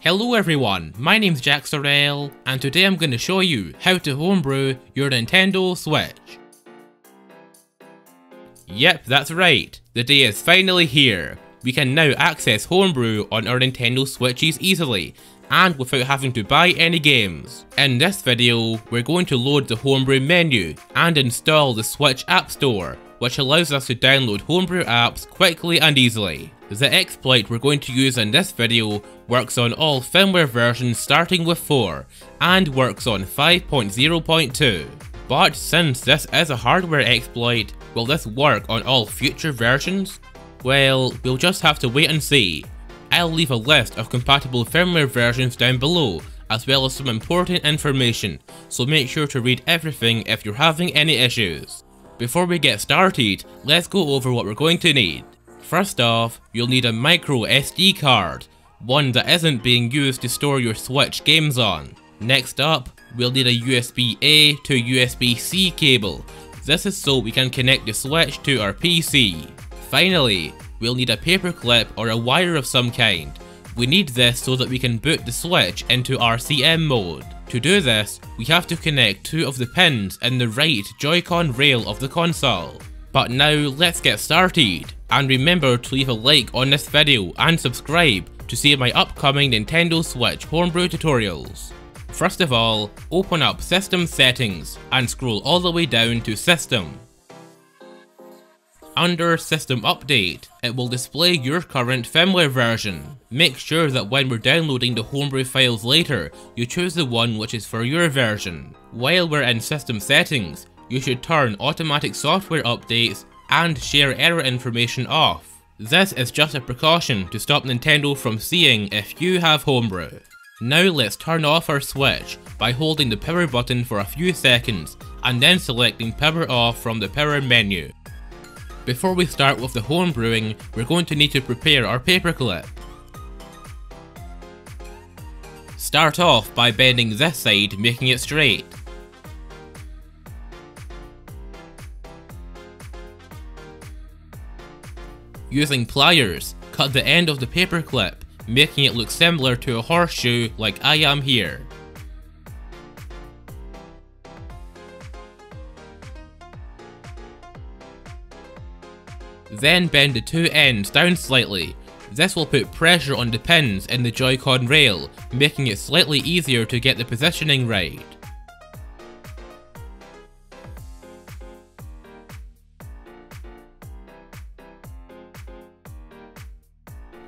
Hello everyone, my name's Jack Sorrell, and today I'm going to show you how to homebrew your Nintendo Switch. Yep, that's right, the day is finally here. We can now access Homebrew on our Nintendo Switches easily, and without having to buy any games. In this video, we're going to load the Homebrew menu and install the Switch App Store, which allows us to download Homebrew apps quickly and easily. The exploit we're going to use in this video works on all firmware versions starting with 4, and works on 5.0.2. But since this is a hardware exploit, will this work on all future versions? Well, we'll just have to wait and see. I'll leave a list of compatible firmware versions down below, as well as some important information, so make sure to read everything if you're having any issues. Before we get started, let's go over what we're going to need. First off, you'll need a micro SD card, one that isn't being used to store your Switch games on. Next up, we'll need a USB-A to USB-C cable. This is so we can connect the Switch to our PC. Finally, we'll need a paperclip or a wire of some kind. We need this so that we can boot the Switch into RCM mode. To do this, we have to connect 2 of the pins in the right Joy-Con rail of the console. But now let's get started, and remember to leave a like on this video and subscribe to see my upcoming Nintendo Switch homebrew tutorials. First of all, open up System Settings and scroll all the way down to System. Under System Update, it will display your current firmware version. Make sure that when we're downloading the Homebrew files later, you choose the one which is for your version. While we're in System Settings, you should turn Automatic Software Updates and Share Error Information off. This is just a precaution to stop Nintendo from seeing if you have Homebrew. Now let's turn off our Switch by holding the power button for a few seconds and then selecting Power Off from the Power menu. Before we start with the homebrewing, we're going to need to prepare our paperclip. Start off by bending this side, making it straight. Using pliers, cut the end of the paperclip, making it look similar to a horseshoe like I am here. Then bend the 2 ends down slightly. This will put pressure on the pins in the Joy-Con rail, making it slightly easier to get the positioning right.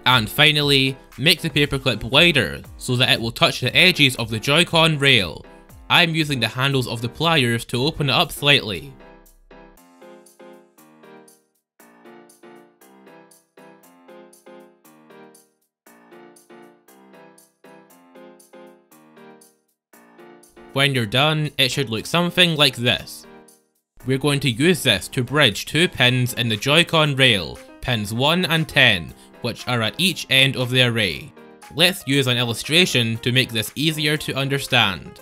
And finally, make the paperclip wider so that it will touch the edges of the Joy-Con rail. I'm using the handles of the pliers to open it up slightly. When you're done, it should look something like this. We're going to use this to bridge 2 pins in the Joy-Con rail, pins 1 and 10, which are at each end of the array. Let's use an illustration to make this easier to understand.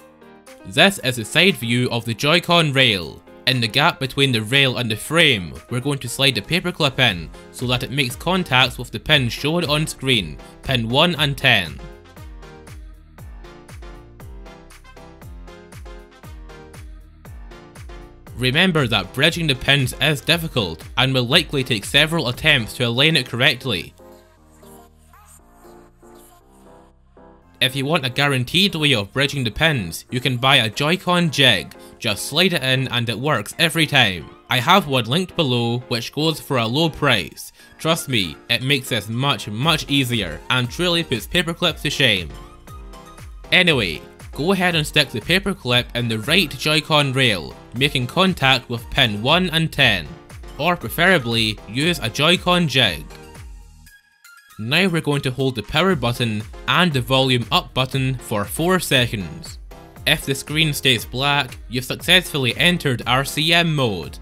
This is the side view of the Joy-Con rail. In the gap between the rail and the frame, we're going to slide the paperclip in so that it makes contacts with the pins shown on screen, pin 1 and 10. Remember that bridging the pins is difficult and will likely take several attempts to align it correctly. If you want a guaranteed way of bridging the pins, you can buy a Joy-Con Jig. Just slide it in and it works every time. I have one linked below which goes for a low price. Trust me, it makes this much easier and truly puts paperclips to shame. Anyway, go ahead and stick the paperclip in the right Joy-Con rail, making contact with pin 1 and 10. Or preferably, use a Joy-Con Jig. Now we're going to hold the power button and the volume up button for 4 seconds. If the screen stays black, you've successfully entered RCM mode.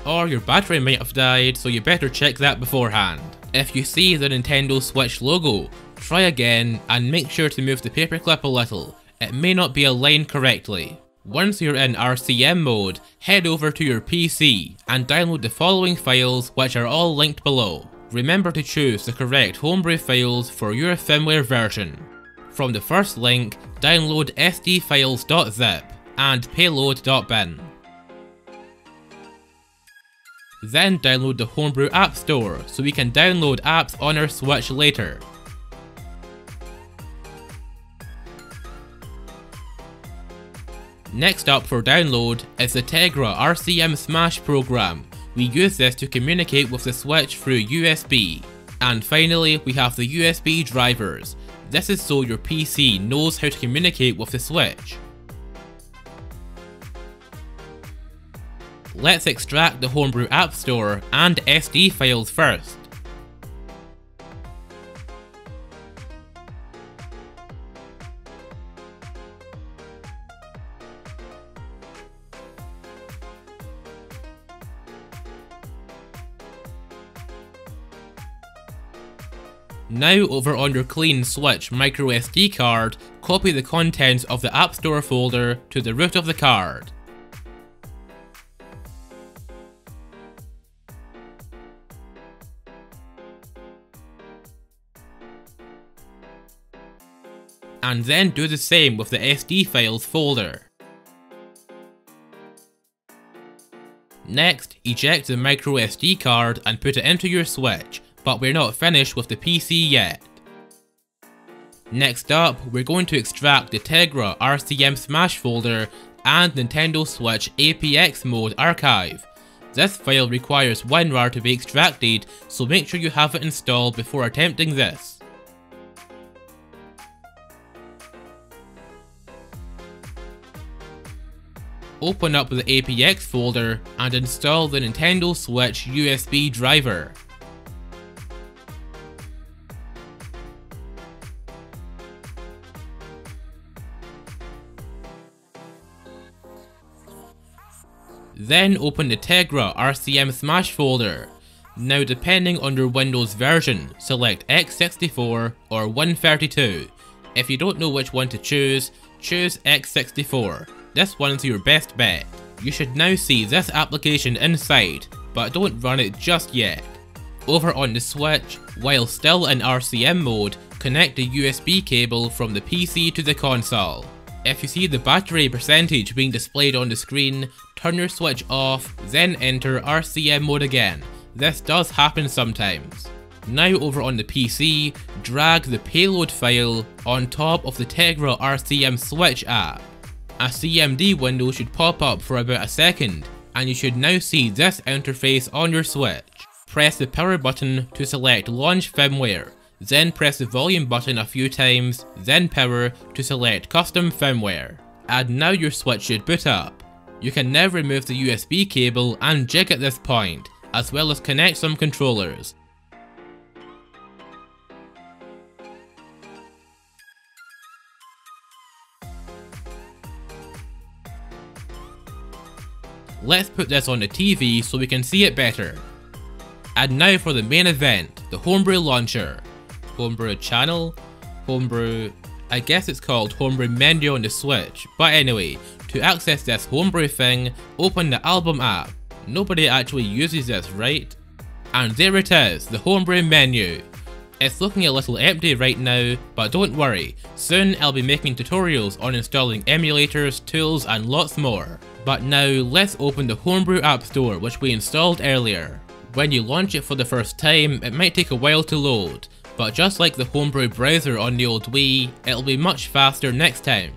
Or your battery might have died, so you better check that beforehand. If you see the Nintendo Switch logo, try again and make sure to move the paperclip a little. It may not be aligned correctly. Once you're in RCM mode, head over to your PC and download the following files, which are all linked below. Remember to choose the correct Homebrew files for your firmware version. from the first link, download sdfiles.zip and payload.bin. Then download the Homebrew App Store so we can download apps on our Switch later. Next up for download is the Tegra RCM Smash program. We use this to communicate with the Switch through USB. And finally, we have the USB drivers. This is so your PC knows how to communicate with the Switch. Let's extract the Homebrew App Store and SD files first. Now over on your clean Switch microSD card, copy the contents of the App Store folder to the root of the card. And then do the same with the SD files folder. Next, eject the microSD card and put it into your Switch, but we're not finished with the PC yet. Next up, we're going to extract the Tegra RCM Smash folder and Nintendo Switch APX mode archive. This file requires WinRAR to be extracted, so make sure you have it installed before attempting this. Open up the APX folder and install the Nintendo Switch USB driver. Then open the Tegra RCM Smash folder. Now depending on your Windows version, select x64 or 132. If you don't know which one to choose x64. This one's your best bet. You should now see this application inside, but don't run it just yet. Over on the Switch, while still in RCM mode, connect the USB cable from the PC to the console. If you see the battery percentage being displayed on the screen, turn your Switch off, then enter RCM mode again. This does happen sometimes. Now over on the PC, drag the payload file on top of the Tegra RCM Switch app. A CMD window should pop up for about a second, and you should now see this interface on your Switch. Press the power button to select launch firmware, then press the volume button a few times, then power to select custom firmware. And now your Switch should boot up. You can now remove the USB cable and jig at this point, as well as connect some controllers. Let's put this on the TV so we can see it better. And now for the main event, the Homebrew launcher. Homebrew channel, Homebrew, I guess it's called Homebrew Menu on the Switch, but anyway, to access this Homebrew thing, open the album app. Nobody actually uses this, right? And there it is, the Homebrew Menu. It's looking a little empty right now, but don't worry, soon I'll be making tutorials on installing emulators, tools and lots more. But now let's open the Homebrew App Store which we installed earlier. When you launch it for the first time, it might take a while to load, but just like the Homebrew browser on the old Wii, it'll be much faster next time.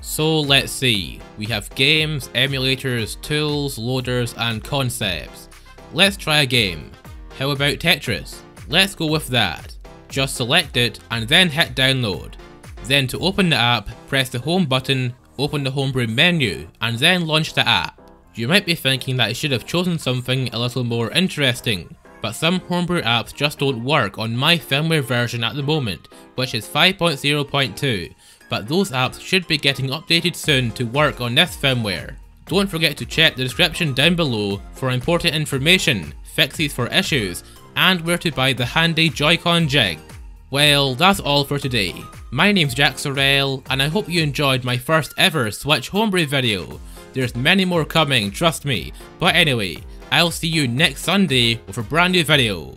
So let's see, we have games, emulators, tools, loaders and concepts. Let's try a game. How about Tetris? Let's go with that. Just select it and then hit download. Then to open the app, press the home button, open the Homebrew menu and then launch the app. You might be thinking that I should have chosen something a little more interesting, but some Homebrew apps just don't work on my firmware version at the moment, which is 5.0.2, but those apps should be getting updated soon to work on this firmware. Don't forget to check the description down below for important information, fixes for issues, and where to buy the handy Joy-Con Jig. Well, that's all for today. My name's Jack Sorrell, and I hope you enjoyed my first ever Switch Homebrew video. There's many more coming, trust me, but anyway, I'll see you next Sunday with a brand new video.